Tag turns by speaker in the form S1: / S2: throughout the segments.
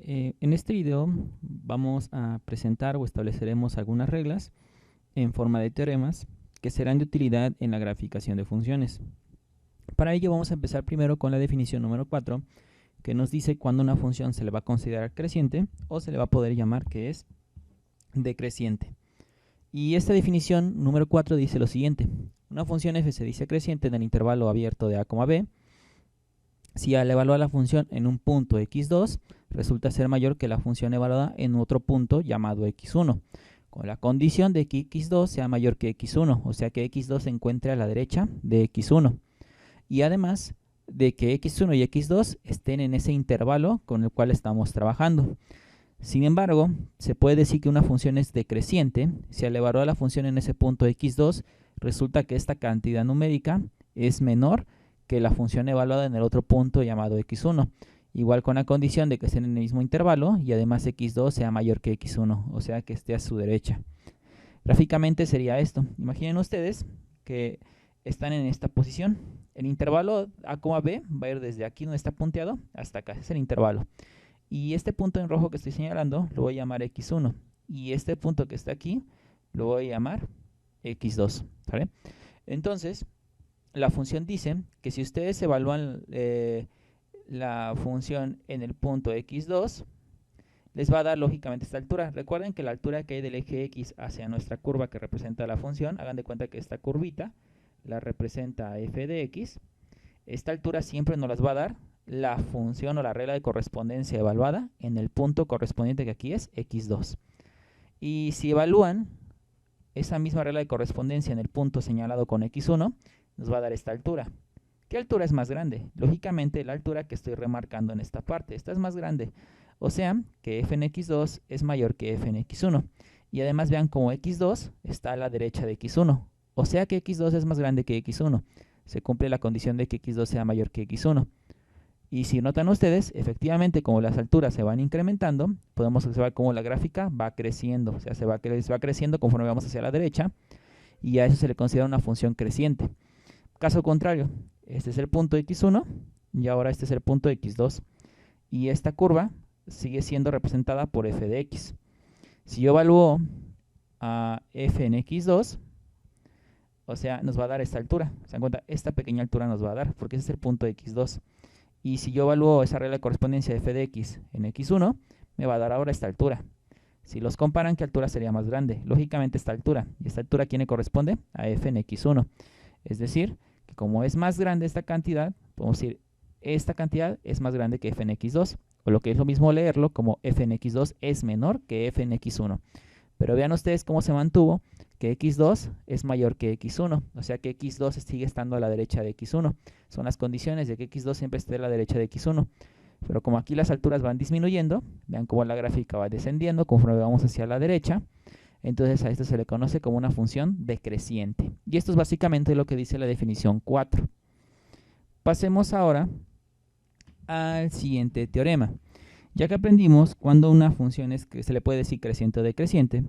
S1: En este video vamos a presentar o estableceremos algunas reglas en forma de teoremas que serán de utilidad en la graficación de funciones. Para ello vamos a empezar primero con la definición número 4, que nos dice cuándo una función se le va a considerar creciente o se le va a poder llamar que es decreciente. Y esta definición número 4 dice lo siguiente: una función f se dice creciente en el intervalo abierto de a, b, si al evaluar la función en un punto x2 resulta ser mayor que la función evaluada en otro punto llamado x1, con la condición de que x2 sea mayor que x1, o sea que x2 se encuentre a la derecha de x1. Y además de que x1 y x2 estén en ese intervalo con el cual estamos trabajando. Sin embargo, se puede decir que una función es decreciente si al evaluar la función en ese punto x2 resulta que esta cantidad numérica es menor que la función evaluada en el otro punto llamado x1, igual con la condición de que estén en el mismo intervalo y además x2 sea mayor que x1, o sea que esté a su derecha. Gráficamente sería esto: imaginen ustedes que están en esta posición. El intervalo a, b va a ir desde aquí donde está punteado hasta acá, es el intervalo. Y este punto en rojo que estoy señalando lo voy a llamar x1, y este punto que está aquí lo voy a llamar x2, ¿vale? Entonces, la función dice que si ustedes evalúan la función en el punto x2, les va a dar lógicamente esta altura. Recuerden que la altura que hay del eje x hacia nuestra curva que representa la función, hagan de cuenta que esta curvita la representa f de x. Esta altura siempre nos las va a dar la función o la regla de correspondencia evaluada en el punto correspondiente, que aquí es x2. Y si evalúan esa misma regla de correspondencia en el punto señalado con x1, nos va a dar esta altura. ¿Qué altura es más grande? Lógicamente la altura que estoy remarcando en esta parte. Esta es más grande. O sea que f en x2 es mayor que f en x1. Y además vean cómo x2 está a la derecha de x1. O sea que x2 es más grande que x1. Se cumple la condición de que x2 sea mayor que x1. Y si notan ustedes, efectivamente, como las alturas se van incrementando, podemos observar cómo la gráfica va creciendo. O sea, se va creciendo conforme vamos hacia la derecha. Y a eso se le considera una función creciente. Caso contrario, este es el punto x1 y ahora este es el punto x2. Y esta curva sigue siendo representada por f de x. Si yo evalúo a f en x2, o sea, nos va a dar esta altura. ¿Se dan cuenta? Esta pequeña altura nos va a dar, porque ese es el punto x2. Y si yo evalúo esa regla de correspondencia de f de x en x1, me va a dar ahora esta altura. Si los comparan, ¿qué altura sería más grande? Lógicamente esta altura. ¿Y esta altura a quién le corresponde? A f en x1. Es decir, que como es más grande esta cantidad, podemos decir esta cantidad es más grande que f en x2. O lo que es lo mismo leerlo como f en x2 es menor que f en x1. Pero vean ustedes cómo se mantuvo que x2 es mayor que x1. O sea que x2 sigue estando a la derecha de x1. Son las condiciones de que x2 siempre esté a la derecha de x1. Pero como aquí las alturas van disminuyendo, vean cómo la gráfica va descendiendo conforme vamos hacia la derecha. Entonces a esto se le conoce como una función decreciente. Y esto es básicamente lo que dice la definición 4. Pasemos ahora al siguiente teorema. Ya que aprendimos cuando una función es que se le puede decir creciente o decreciente,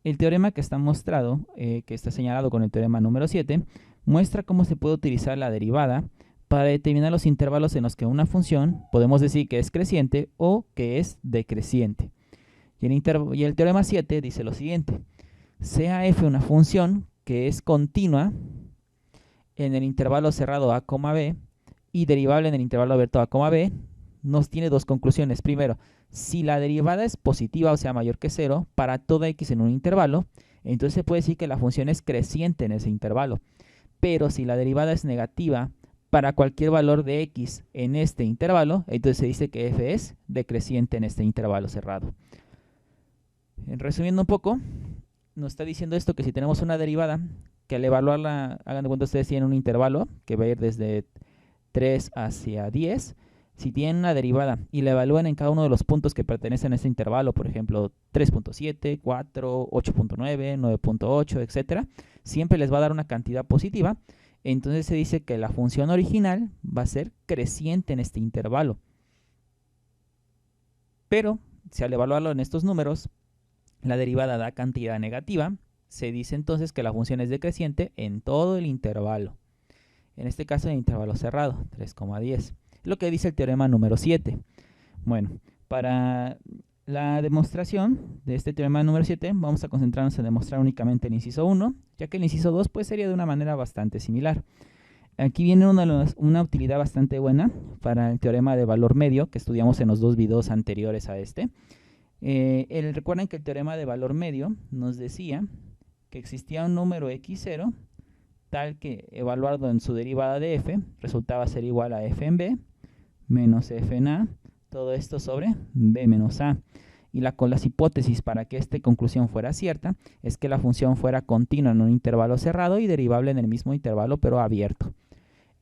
S1: el teorema que está mostrado, que está señalado con el teorema número 7, muestra cómo se puede utilizar la derivada para determinar los intervalos en los que una función podemos decir que es creciente o que es decreciente. Y el teorema 7 dice lo siguiente: sea f una función que es continua en el intervalo cerrado a, b y derivable en el intervalo abierto a, b, nos tiene dos conclusiones. Primero, si la derivada es positiva, o sea mayor que 0, para toda x en un intervalo, entonces se puede decir que la función es creciente en ese intervalo. Pero si la derivada es negativa para cualquier valor de x en este intervalo, entonces se dice que f es decreciente en este intervalo cerrado. Resumiendo un poco, nos está diciendo esto que si tenemos una derivada que al evaluarla, hagan de cuenta ustedes, tienen un intervalo que va a ir desde 3 hacia 10. Si tienen una derivada y la evalúan en cada uno de los puntos que pertenecen a ese intervalo, por ejemplo 3.7, 4, 8.9, 9.8, etc., siempre les va a dar una cantidad positiva. Entonces se dice que la función original va a ser creciente en este intervalo. Pero si al evaluarlo en estos números la derivada da cantidad negativa, se dice entonces que la función es decreciente en todo el intervalo. En este caso el intervalo cerrado, 3,10. Lo que dice el teorema número 7. Bueno, Para la demostración de este teorema número 7 vamos a concentrarnos en demostrar únicamente el inciso 1, ya que el inciso 2 pues sería de una manera bastante similar. Aquí viene una utilidad bastante buena para el teorema de valor medio que estudiamos en los dos videos anteriores a este. Recuerden que el teorema de valor medio nos decía que existía un número x0 tal que evaluado en su derivada de f resultaba ser igual a f en b menos f en a, todo esto sobre b menos a. Y con las hipótesis para que esta conclusión fuera cierta es que la función fuera continua en un intervalo cerrado y derivable en el mismo intervalo pero abierto.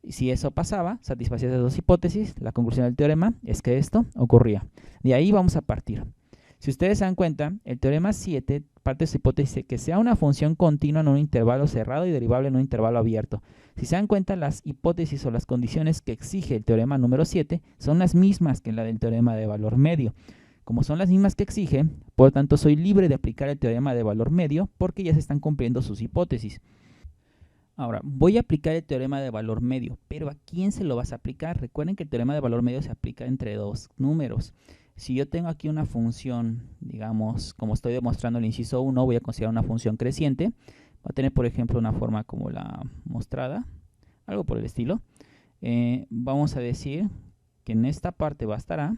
S1: Y si eso pasaba, satisfacía esas dos hipótesis, la conclusión del teorema es que esto ocurría. De ahí vamos a partir. Si ustedes se dan cuenta, el teorema 7 parte de su hipótesis de que sea una función continua en un intervalo cerrado y derivable en un intervalo abierto. Si se dan cuenta, las hipótesis o las condiciones que exige el teorema número 7 son las mismas que la del teorema de valor medio. Como son las mismas que exige, por lo tanto soy libre de aplicar el teorema de valor medio porque ya se están cumpliendo sus hipótesis. Ahora, voy a aplicar el teorema de valor medio, pero ¿a quién se lo vas a aplicar? Recuerden que el teorema de valor medio se aplica entre dos números. Si yo tengo aquí una función, digamos, como estoy demostrando en el inciso 1, voy a considerar una función creciente. Va a tener, por ejemplo, una forma como la mostrada, algo por el estilo. Vamos a decir que en esta parte va a estar A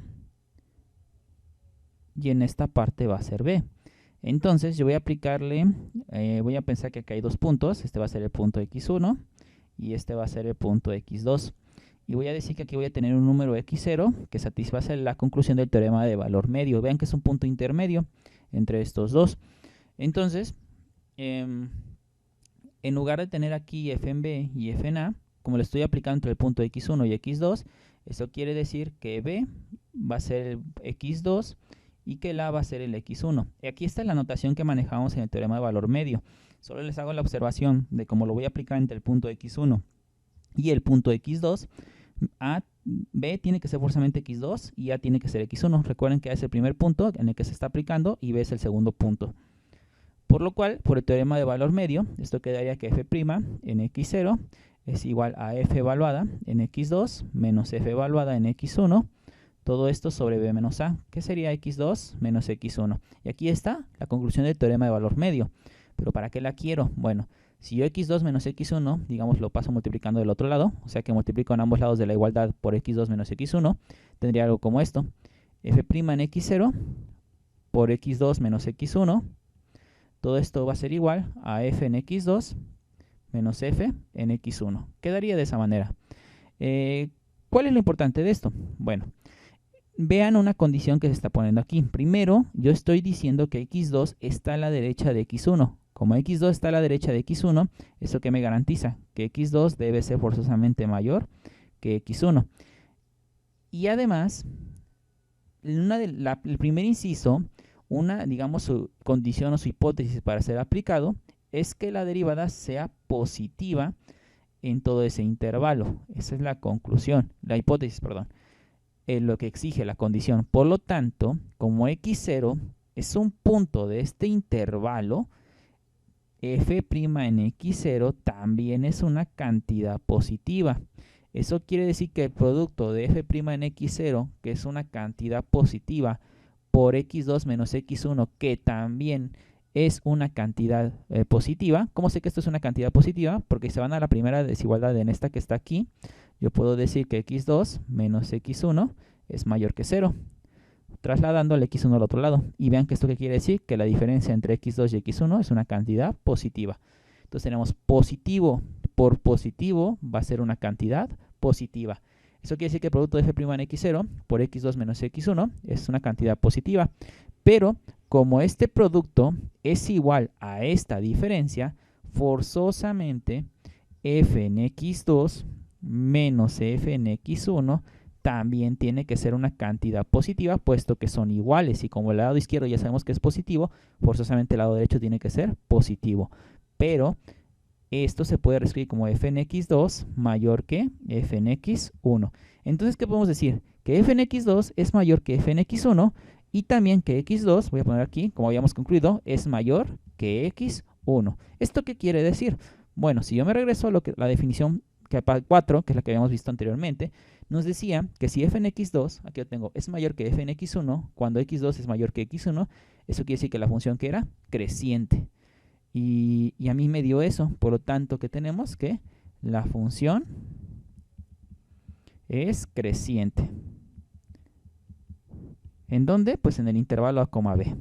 S1: y en esta parte va a ser B. Entonces yo voy a aplicarle, voy a pensar que acá hay dos puntos, este va a ser el punto x1 y este va a ser el punto x2. Y voy a decir que aquí voy a tener un número x0 que satisface la conclusión del teorema de valor medio. Vean que es un punto intermedio entre estos dos. Entonces, en lugar de tener aquí f en b y f en a, como le estoy aplicando entre el punto x1 y x2, eso quiere decir que b va a ser el x2 y que el a va a ser el x1. Y aquí está la notación que manejamos en el teorema de valor medio. Solo les hago la observación de cómo lo voy a aplicar entre el punto x1 y el punto x2. B tiene que ser forzosamente x2 y A tiene que ser x1. Recuerden que A es el primer punto en el que se está aplicando y B es el segundo punto. Por lo cual, por el teorema de valor medio, esto quedaría que f' en x0 es igual a f evaluada en x2 menos f evaluada en x1. Todo esto sobre b menos a, que sería x2 menos x1. Y aquí está la conclusión del teorema de valor medio. ¿Pero para qué la quiero? Bueno, si yo x2 menos x1, digamos, lo paso multiplicando del otro lado, o sea que multiplico en ambos lados de la igualdad por x2 menos x1, tendría algo como esto. F' en x0 por x2 menos x1. Todo esto va a ser igual a f en x2 menos f en x1. Quedaría de esa manera. ¿Cuál es lo importante de esto? Bueno, vean una condición que se está poniendo aquí. Primero, yo estoy diciendo que x2 está a la derecha de x1. Como x2 está a la derecha de x1, ¿eso qué me garantiza? Que x2 debe ser forzosamente mayor que x1. Y además, el primer inciso, digamos, su condición o su hipótesis para ser aplicado, es que la derivada sea positiva en todo ese intervalo. Esa es la conclusión, la hipótesis, perdón. Lo que exige la condición. Por lo tanto, como x0 es un punto de este intervalo, f' en x0 también es una cantidad positiva. Eso quiere decir que el producto de f' en x0, que es una cantidad positiva, por x2 menos x1, que también es una cantidad positiva. ¿Cómo sé que esto es una cantidad positiva? Porque se van a la primera desigualdad en esta que está aquí. Yo puedo decir que x2 menos x1 es mayor que 0, trasladando el x1 al otro lado. Y vean que esto qué quiere decir, que la diferencia entre x2 y x1 es una cantidad positiva. Entonces tenemos positivo por positivo va a ser una cantidad positiva. Eso quiere decir que el producto de f' en x0 por x2 menos x1 es una cantidad positiva. Pero como este producto es igual a esta diferencia, forzosamente f en x2 menos f en x1 también tiene que ser una cantidad positiva, puesto que son iguales. Y como el lado izquierdo ya sabemos que es positivo, forzosamente el lado derecho tiene que ser positivo. Pero esto se puede reescribir como f en x2 mayor que f en x1. Entonces, ¿qué podemos decir? Que f en x2 es mayor que f en x1 y también que x2, voy a poner aquí, como habíamos concluido, es mayor que x1. ¿Esto qué quiere decir? Bueno, si yo me regreso a la definición capa 4, que es la que habíamos visto anteriormente, nos decía que si f en x2, aquí lo tengo, es mayor que f en x1, cuando x2 es mayor que x1, eso quiere decir que la función que era creciente. Y a mí me dio eso, por lo tanto que tenemos que la función es creciente. ¿En dónde? Pues en el intervalo a, b.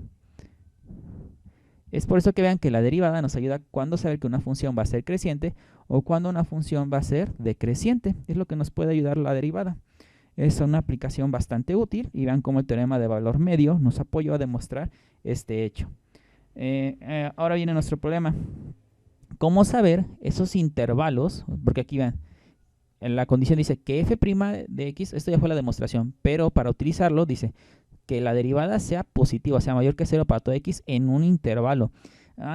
S1: Es por eso que vean que la derivada nos ayuda cuando saber que una función va a ser creciente o cuando una función va a ser decreciente. Es lo que nos puede ayudar la derivada. Es una aplicación bastante útil y vean cómo el teorema de valor medio nos apoyó a demostrar este hecho. Ahora viene nuestro problema. ¿Cómo saber esos intervalos? Porque aquí vean, en la condición dice que f' de x, esto ya fue la demostración, pero para utilizarlo dice que la derivada sea positiva, sea mayor que 0 para todo x en un intervalo.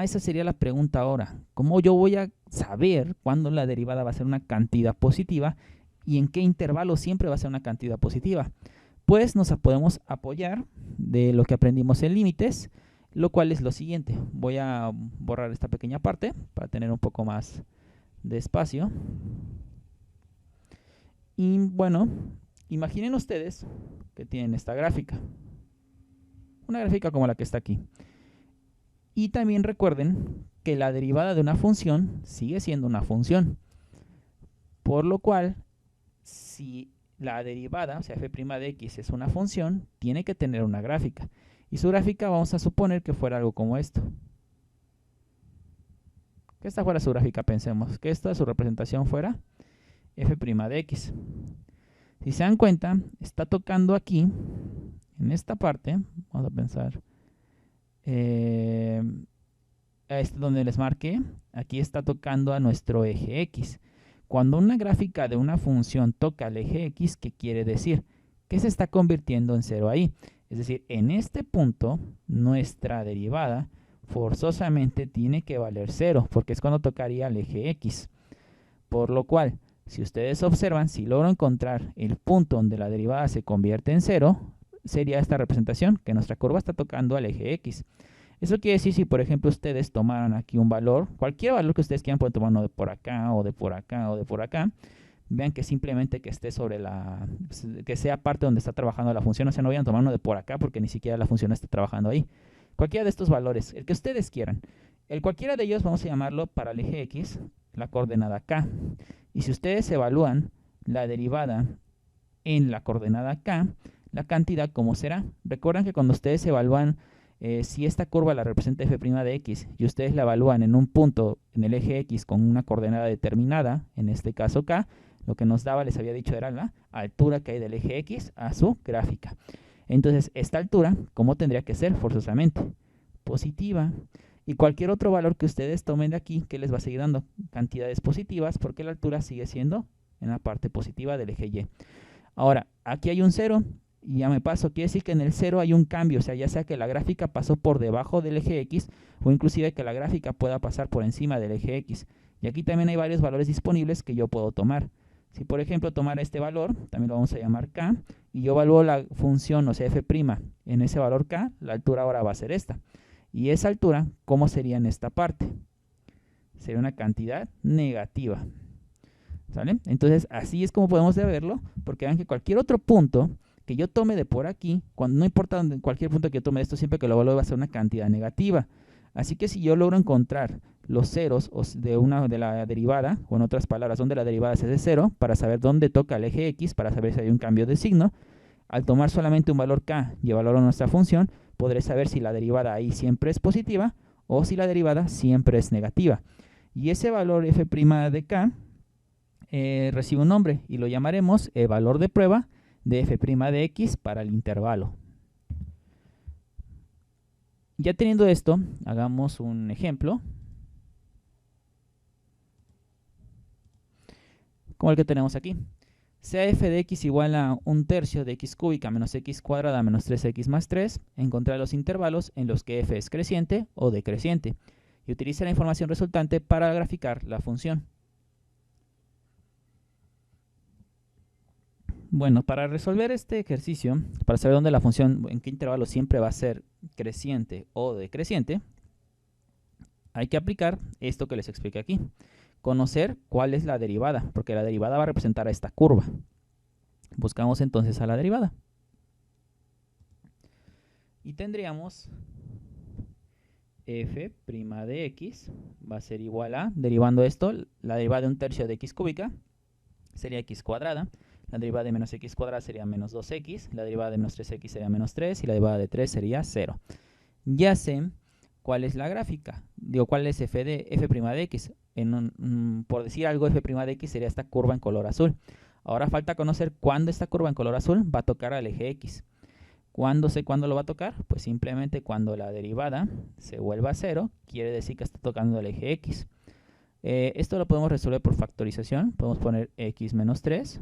S1: Esa sería la pregunta ahora. ¿Cómo yo voy a saber cuándo la derivada va a ser una cantidad positiva y en qué intervalo siempre va a ser una cantidad positiva? Pues nos podemos apoyar de lo que aprendimos en límites, lo cual es lo siguiente. Voy a borrar esta pequeña parte para tener un poco más de espacio. Y bueno, imaginen ustedes que tienen esta gráfica. Una gráfica como la que está aquí. Y también recuerden que la derivada de una función sigue siendo una función. Por lo cual, si la derivada, o sea, f' de x es una función, tiene que tener una gráfica. Y su gráfica vamos a suponer que fuera algo como esto. Que esta fuera su gráfica, pensemos. Que esta, su representación fuera f' de x. Si se dan cuenta, está tocando aquí, en esta parte, vamos a pensar, esto donde les marqué, aquí está tocando a nuestro eje x. Cuando una gráfica de una función toca el eje x, ¿qué quiere decir? Que se está convirtiendo en 0 ahí. Es decir, en este punto, nuestra derivada forzosamente tiene que valer 0, porque es cuando tocaría el eje x. Por lo cual, si ustedes observan, si logro encontrar el punto donde la derivada se convierte en 0, sería esta representación, que nuestra curva está tocando al eje x. Eso quiere decir, si por ejemplo ustedes tomaran aquí un valor, cualquier valor que ustedes quieran, pueden tomar uno de por acá, o de por acá, o de por acá, vean que simplemente que esté sobre que sea parte donde está trabajando la función, o sea, no vayan a tomar uno de por acá porque ni siquiera la función está trabajando ahí. Cualquiera de estos valores, el que ustedes quieran. Cualquiera de ellos vamos a llamarlo para el eje x, la coordenada k. Y si ustedes evalúan la derivada en la coordenada k, la cantidad, ¿cómo será? Recuerdan que cuando ustedes evalúan si esta curva la representa f' de x y ustedes la evalúan en un punto en el eje x con una coordenada determinada, en este caso k, lo que nos daba, les había dicho, era la altura que hay del eje x a su gráfica. Entonces, esta altura, ¿cómo tendría que ser? Forzosamente positiva. Y cualquier otro valor que ustedes tomen de aquí, que les va a seguir dando cantidades positivas, porque la altura sigue siendo en la parte positiva del eje y. Ahora, aquí hay un 0, y ya me paso, quiere decir que en el 0 hay un cambio, o sea, ya sea que la gráfica pasó por debajo del eje x, o inclusive que la gráfica pueda pasar por encima del eje x. Y aquí también hay varios valores disponibles que yo puedo tomar. Si por ejemplo tomar este valor, también lo vamos a llamar k, y yo evalúo la función, o sea, f' en ese valor k, la altura ahora va a ser esta. Y esa altura, ¿cómo sería en esta parte? Sería una cantidad negativa. ¿Sale? Entonces, así es como podemos verlo, porque vean que cualquier otro punto que yo tome de por aquí, no importa cualquier punto que yo tome de esto, siempre que lo evalúe va a ser una cantidad negativa. Así que si yo logro encontrar los ceros de la derivada, o en otras palabras, donde la derivada es de 0, para saber dónde toca el eje x, para saber si hay un cambio de signo, al tomar solamente un valor k y evaluar nuestra función, podré saber si la derivada ahí siempre es positiva o si la derivada siempre es negativa. Y ese valor f' de k recibe un nombre y lo llamaremos el valor de prueba de f' de x para el intervalo. Ya teniendo esto, hagamos un ejemplo como el que tenemos aquí. Sea f de x igual a 1/3 de x cúbica menos x cuadrada menos 3x más 3, encontrar los intervalos en los que f es creciente o decreciente y utiliza la información resultante para graficar la función. Bueno, para resolver este ejercicio, para saber dónde la función, en qué intervalo siempre va a ser creciente o decreciente, hay que aplicar esto que les expliqué aquí. Conocer cuál es la derivada, porque la derivada va a representar a esta curva. Buscamos entonces a la derivada. Y tendríamos f' de x va a ser igual a, derivando esto, la derivada de un tercio de x cúbica sería x cuadrada, la derivada de menos x cuadrada sería menos 2x, la derivada de menos 3x sería menos 3 y la derivada de 3 sería 0. Ya sé cuál es la gráfica, digo cuál es f' de x, por decir algo f' de x sería esta curva en color azul. Ahora falta conocer cuándo esta curva en color azul va a tocar al eje x. ¿Cuándo sé cuándo lo va a tocar? Pues simplemente cuando la derivada se vuelva a 0, quiere decir que está tocando el eje x. Esto lo podemos resolver por factorización. Podemos poner x menos 3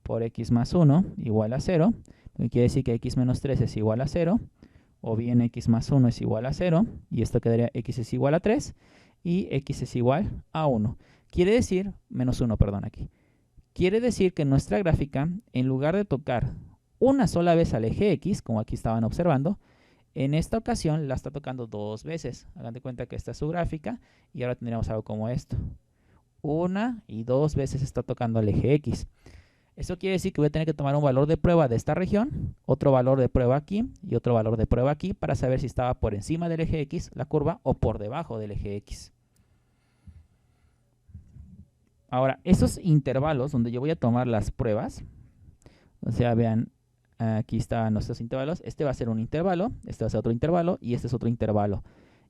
S1: por x más 1 igual a 0. Quiere decir que x menos 3 es igual a 0. O bien x más 1 es igual a 0. Y esto quedaría x es igual a 3. Y x es igual a 1. Quiere decir, menos 1, perdón, aquí. Quiere decir que nuestra gráfica, en lugar de tocar una sola vez al eje x, como aquí estaban observando, en esta ocasión la está tocando dos veces. Hagan de cuenta que esta es su gráfica y ahora tendríamos algo como esto. Una y dos veces está tocando al eje x. Eso quiere decir que voy a tener que tomar un valor de prueba de esta región, otro valor de prueba aquí y otro valor de prueba aquí para saber si estaba por encima del eje x la curva o por debajo del eje x. Ahora, esos intervalos donde yo voy a tomar las pruebas, o sea, vean, aquí están nuestros intervalos. Este va a ser un intervalo, este va a ser otro intervalo y este es otro intervalo.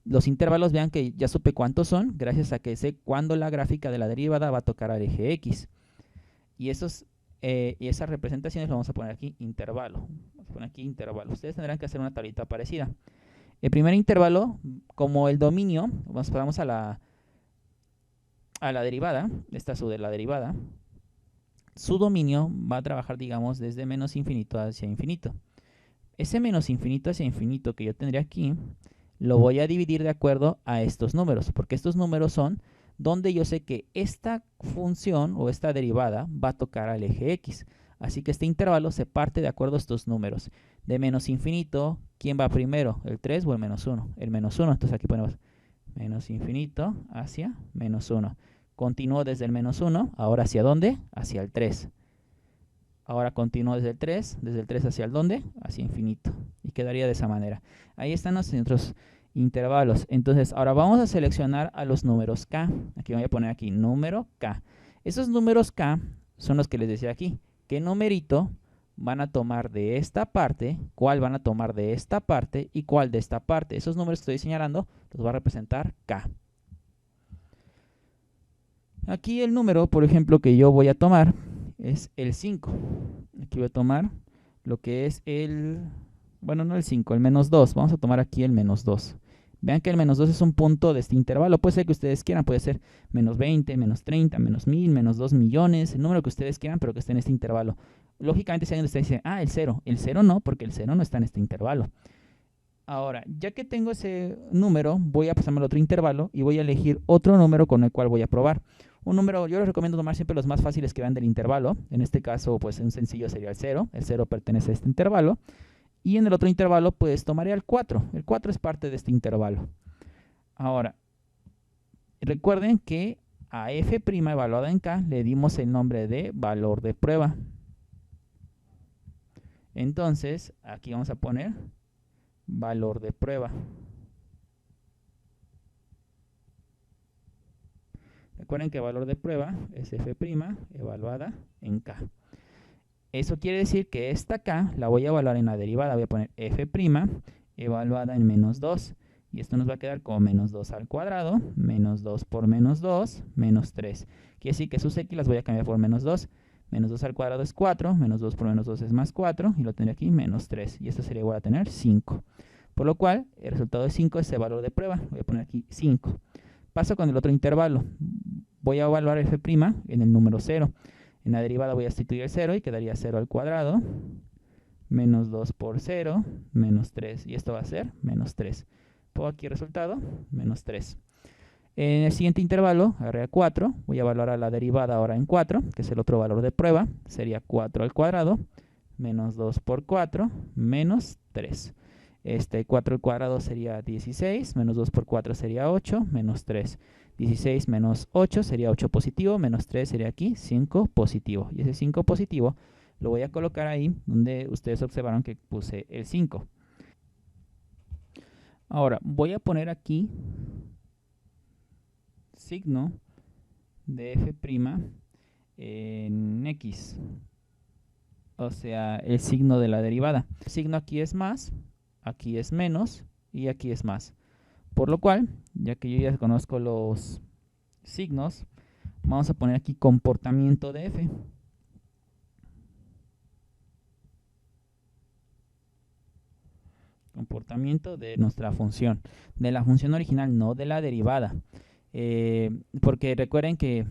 S1: Los intervalos, vean que ya supe cuántos son, gracias a que sé cuándo la gráfica de la derivada va a tocar al eje x. Y esas representaciones las vamos a poner aquí, intervalo. Vamos a poner aquí intervalo. Ustedes tendrán que hacer una tablita parecida. El primer intervalo, como el dominio, vamos a la derivada, esta es la derivada. Su dominio va a trabajar, digamos, desde menos infinito hacia infinito. Ese menos infinito hacia infinito que yo tendría aquí, lo voy a dividir de acuerdo a estos números, porque estos números son donde yo sé que esta función o esta derivada va a tocar al eje x. Así que este intervalo se parte de acuerdo a estos números. De menos infinito, ¿quién va primero? ¿El 3 o el menos 1? El menos 1, entonces aquí ponemos menos infinito hacia menos 1. Continúo desde el menos 1, ahora ¿hacia dónde? Hacia el 3. Ahora continúo desde el 3 hacia el dónde? Hacia infinito. Y quedaría de esa manera. Ahí están nuestros intervalos. Entonces, ahora vamos a seleccionar a los números k. Aquí voy a poner aquí, número k. Esos números k son los que les decía aquí. ¿Qué numerito van a tomar de esta parte? ¿Cuál van a tomar de esta parte? ¿Y cuál de esta parte? Esos números que estoy señalando los va a representar k. Aquí el número, por ejemplo, que yo voy a tomar es el 5. Aquí voy a tomar lo que es bueno, no el 5, el menos 2. Vamos a tomar aquí el menos 2. Vean que el menos 2 es un punto de este intervalo. Puede ser que ustedes quieran, puede ser menos 20, menos 30, menos 1000, menos 2 millones, el número que ustedes quieran, pero que esté en este intervalo. Lógicamente, si alguien de ustedes dice, el 0. El 0 no, porque el 0 no está en este intervalo. Ahora, ya que tengo ese número, voy a pasarme al otro intervalo y voy a elegir otro número con el cual voy a probar. Un número, yo les recomiendo tomar siempre los más fáciles que vean del intervalo. En este caso, pues un sencillo sería el 0. El 0 pertenece a este intervalo. Y en el otro intervalo, pues tomaría el 4. El 4 es parte de este intervalo. Ahora, recuerden que a f' evaluada en k le dimos el nombre de valor de prueba. Entonces, aquí vamos a poner valor de prueba. Recuerden que el valor de prueba es f' evaluada en k. Eso quiere decir que esta k la voy a evaluar en la derivada. Voy a poner f' evaluada en menos 2. Y esto nos va a quedar como menos 2 al cuadrado, menos 2 por menos 2, menos 3. Quiere decir que sus x las voy a cambiar por menos 2. Menos 2 al cuadrado es 4, menos 2 por menos 2 es más 4, y lo tendré aquí menos 3. Y esto sería igual a tener 5. Por lo cual, el resultado de 5 es el valor de prueba. Voy a poner aquí 5. Paso con el otro intervalo. Voy a evaluar f' en el número 0. En la derivada voy a sustituir el 0 y quedaría 0 al cuadrado, menos 2 por 0, menos 3. Y esto va a ser menos 3. Pongo aquí el resultado, menos 3. En el siguiente intervalo, agarré a 4. Voy a evaluar a la derivada ahora en 4, que es el otro valor de prueba. Sería 4 al cuadrado, menos 2 por 4, menos 3. 4 al cuadrado sería 16, menos 2 por 4 sería 8, menos 3. 16 menos 8 sería 8 positivo, menos 3 sería aquí 5 positivo. Y ese 5 positivo lo voy a colocar ahí donde ustedes observaron que puse el 5. Ahora voy a poner aquí signo de f' en x, o sea, el signo de la derivada. El signo aquí es más, aquí es menos y aquí es más. Por lo cual, ya que yo ya conozco los signos, vamos a poner aquí comportamiento de f. Comportamiento de nuestra función, de la función original, no de la derivada. Porque recuerden que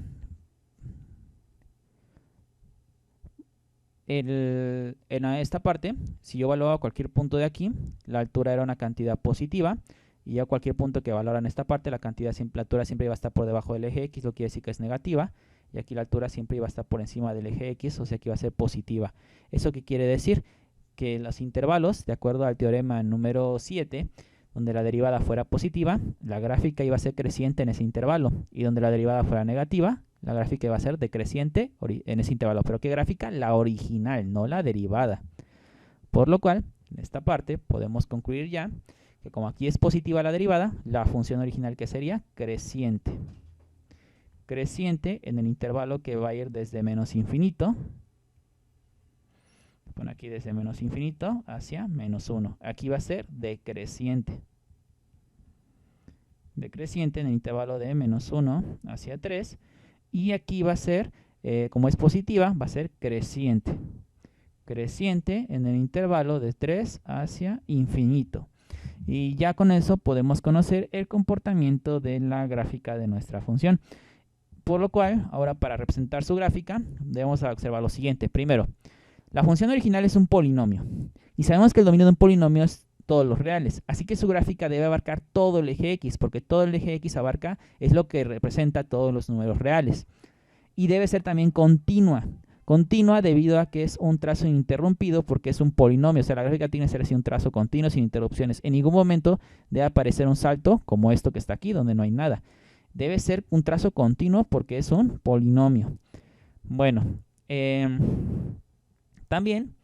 S1: en esta parte, si yo valoraba cualquier punto de aquí, la altura era una cantidad positiva, y a cualquier punto que valoran esta parte, la altura siempre iba a estar por debajo del eje X, lo que quiere decir que es negativa, y aquí la altura siempre iba a estar por encima del eje X, o sea que iba a ser positiva. ¿Eso qué quiere decir? Que los intervalos, de acuerdo al teorema número 7, donde la derivada fuera positiva, la gráfica iba a ser creciente en ese intervalo, y donde la derivada fuera negativa, la gráfica iba a ser decreciente en ese intervalo. ¿Pero qué gráfica? La original, no la derivada. Por lo cual, en esta parte podemos concluir ya que como aquí es positiva la derivada, la función original que sería creciente. Creciente en el intervalo que va a ir desde menos infinito. Pon aquí desde menos infinito hacia menos 1. Aquí va a ser decreciente. Decreciente en el intervalo de menos 1 hacia 3. Y aquí va a ser, como es positiva, va a ser creciente. Creciente en el intervalo de 3 hacia infinito. Y ya con eso podemos conocer el comportamiento de la gráfica de nuestra función. Por lo cual, ahora para representar su gráfica, debemos observar lo siguiente. Primero, la función original es un polinomio. Y sabemos que el dominio de un polinomio es todos los reales. Así que su gráfica debe abarcar todo el eje X, porque todo el eje X abarca, es lo que representa todos los números reales. Y debe ser también continua. Continua debido a que es un trazo ininterrumpido porque es un polinomio. O sea, la gráfica tiene que ser así un trazo continuo sin interrupciones. En ningún momento debe aparecer un salto como esto que está aquí, donde no hay nada. Debe ser un trazo continuo porque es un polinomio. Bueno, también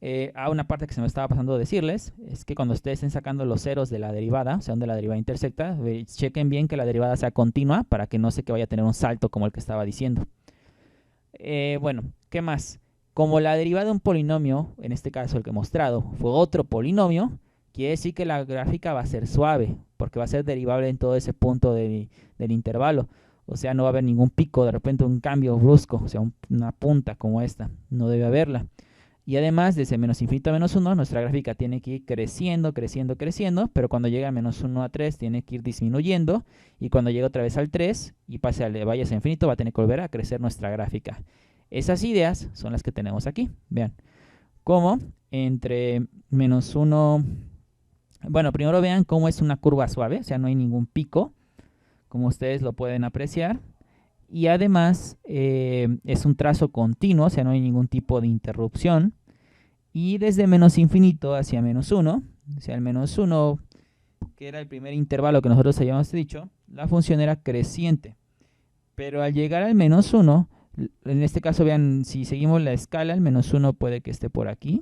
S1: hay una parte que se me estaba pasando a decirles, es que cuando ustedes estén sacando los ceros de la derivada, o sea, donde la derivada intersecta, chequen bien que la derivada sea continua para que no se que vaya a tener un salto como el que estaba diciendo. Bueno, ¿qué más? Como la derivada de un polinomio, en este caso el que he mostrado, fue otro polinomio, quiere decir que la gráfica va a ser suave, porque va a ser derivable en todo ese punto del intervalo. O sea, no va a haber ningún pico, de repente un cambio brusco, o sea, una punta como esta, no debe haberla. Y además, desde menos infinito a menos 1, nuestra gráfica tiene que ir creciendo, creciendo, creciendo, pero cuando llega a menos 1 a 3 tiene que ir disminuyendo, y cuando llega otra vez al 3 y pase al vaya hacia infinito, va a tener que volver a crecer nuestra gráfica. Esas ideas son las que tenemos aquí. Vean, cómo entre menos 1... Bueno, primero vean cómo es una curva suave, o sea, no hay ningún pico, como ustedes lo pueden apreciar. Y además es un trazo continuo, o sea, no hay ningún tipo de interrupción. Y desde menos infinito hacia menos 1, o sea, el menos 1, que era el primer intervalo que nosotros habíamos dicho, la función era creciente. Pero al llegar al menos 1, en este caso vean, si seguimos la escala, el menos 1 puede que esté por aquí.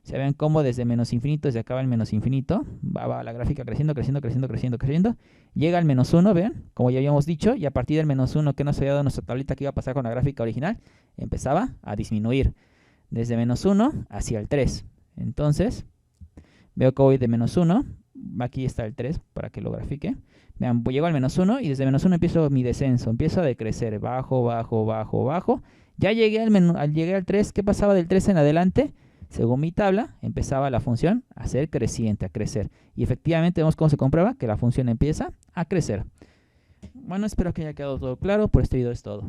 S1: O sea, vean cómo desde menos infinito, desde acá va el menos infinito, va la gráfica creciendo, creciendo, creciendo, creciendo, creciendo. Llega al menos 1, vean, como ya habíamos dicho, y a partir del menos 1 que nos había dado nuestra tablita que iba a pasar con la gráfica original, empezaba a disminuir desde menos 1 hacia el 3. Entonces, veo que voy de menos 1, aquí está el 3 para que lo grafique. Vean, llego al menos 1 y desde menos 1 empiezo mi descenso, empiezo a decrecer, bajo, bajo, bajo, bajo. Ya llegué al 3, ¿qué pasaba del 3 en adelante? Según mi tabla, empezaba la función a ser creciente, a crecer. Y efectivamente vemos cómo se comprueba que la función empieza a crecer. Bueno, espero que haya quedado todo claro. Por este video es todo.